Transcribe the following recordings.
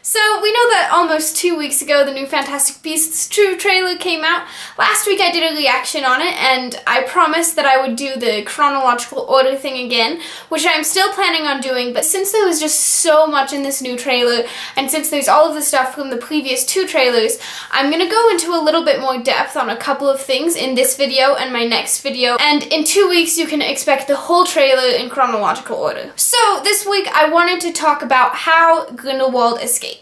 So we know that almost 2 weeks ago the new Fantastic Beasts 2 trailer came out. Last week I did a reaction on it and I promised that I would do the chronological order thing again, which I'm still planning on doing, but since there was just so much in this new trailer and since there's all of the stuff from the previous 2 trailers, I'm gonna go into a little bit more depth on a couple of things in this video and my next video, and in 2 weeks you can expect the whole trailer in chronological order. So this week I wanted to talk about how Grindelwald escapes.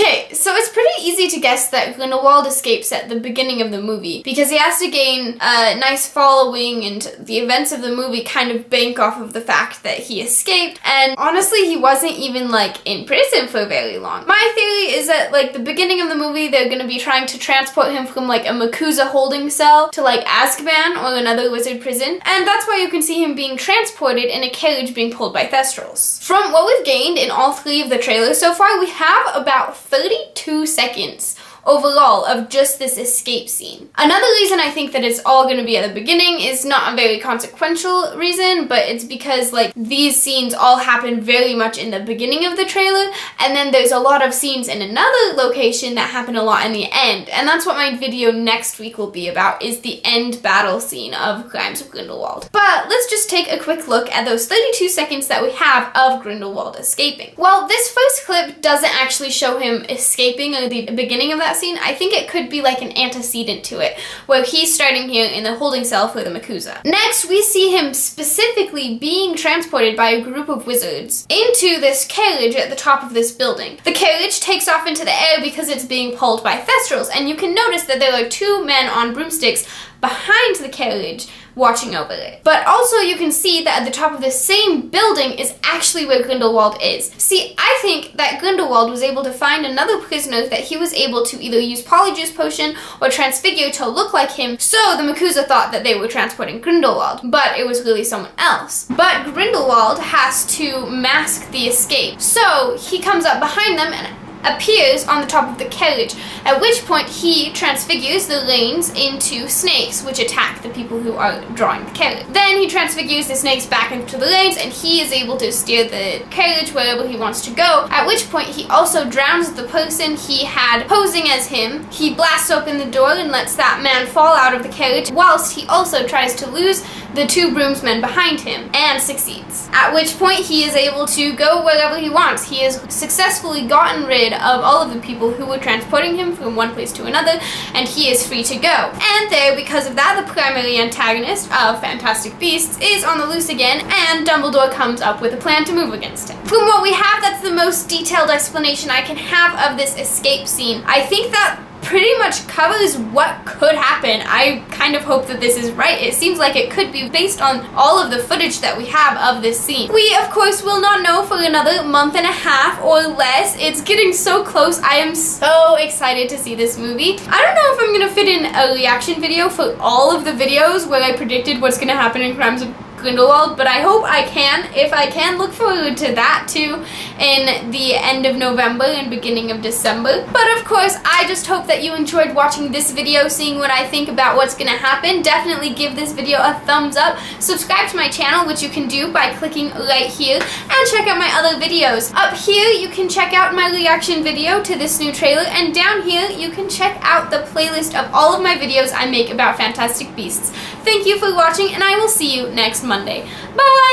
Okay, so it's pretty easy to guess that Grindelwald escapes at the beginning of the movie because he has to gain a nice following and the events of the movie kind of bank off of the fact that he escaped, and honestly he wasn't even in prison for very long. My theory is that the beginning of the movie they're gonna be trying to transport him from a Makusa holding cell to Azkaban or another wizard prison, and that's why you can see him being transported in a carriage being pulled by Thestrals. From what we've gained in all 3 of the trailers so far, we have about 32 seconds overall of just this escape scene. Another reason I think that it's all going to be at the beginning is not a very consequential reason, but it's because these scenes all happen very much in the beginning of the trailer, and then there's a lot of scenes in another location that happen a lot in the end, and that's what my video next week will be about, is the end battle scene of Crimes of Grindelwald. But let's just take a quick look at those 32 seconds that we have of Grindelwald escaping. Well, this first clip doesn't actually show him escaping or the beginning of that scene. I think it could be an antecedent to it, where he's starting here in the holding cell for the Makusa. Next, we see him specifically being transported by a group of wizards into this carriage at the top of this building. The carriage takes off into the air because it's being pulled by Thestrals, and you can notice that there are 2 men on broomsticks behind the carriage watching over it. But also you can see that at the top of the same building is actually where Grindelwald is. See, I think that Grindelwald was able to find another prisoner that he was able to either use Polyjuice Potion or transfigure to look like him, so the Makusa thought that they were transporting Grindelwald, but it was really someone else. But Grindelwald has to mask the escape, so he comes up behind them and appears on the top of the carriage, at which point he transfigures the reins into snakes, which attack the people who are drawing the carriage. Then he transfigures the snakes back into the reins, and he is able to steer the carriage wherever he wants to go, at which point he also drowns the person he had posing as him. He blasts open the door and lets that man fall out of the carriage, whilst he also tries to lose the 2 broomsmen behind him, and succeeds. At which point he is able to go wherever he wants. He has successfully gotten rid of all of the people who were transporting him from one place to another, and he is free to go. And there, because of that, the primary antagonist of Fantastic Beasts is on the loose again, and Dumbledore comes up with a plan to move against him. From what we have, that's the most detailed explanation I can have of this escape scene. I think that pretty much covers what could happen. I kind of hope that this is right. It seems like it could be based on all of the footage that we have of this scene. We, of course, will not know for another month and a half or less. It's getting so close. I am so excited to see this movie. I don't know if I'm gonna fit in a reaction video for all of the videos where I predicted what's gonna happen in Crimes of Grindelwald, but I hope I can. If I can, look forward to that too in the end of November and beginning of December. But of course, I just hope that you enjoyed watching this video, seeing what I think about what's gonna happen. Definitely give this video a thumbs up. Subscribe to my channel, which you can do by clicking right here, and check out my other videos. Up here, you can check out my reaction video to this new trailer, and down here, you can check out the playlist of all of my videos I make about Fantastic Beasts. Thank you for watching, and I will see you next Monday. Bye!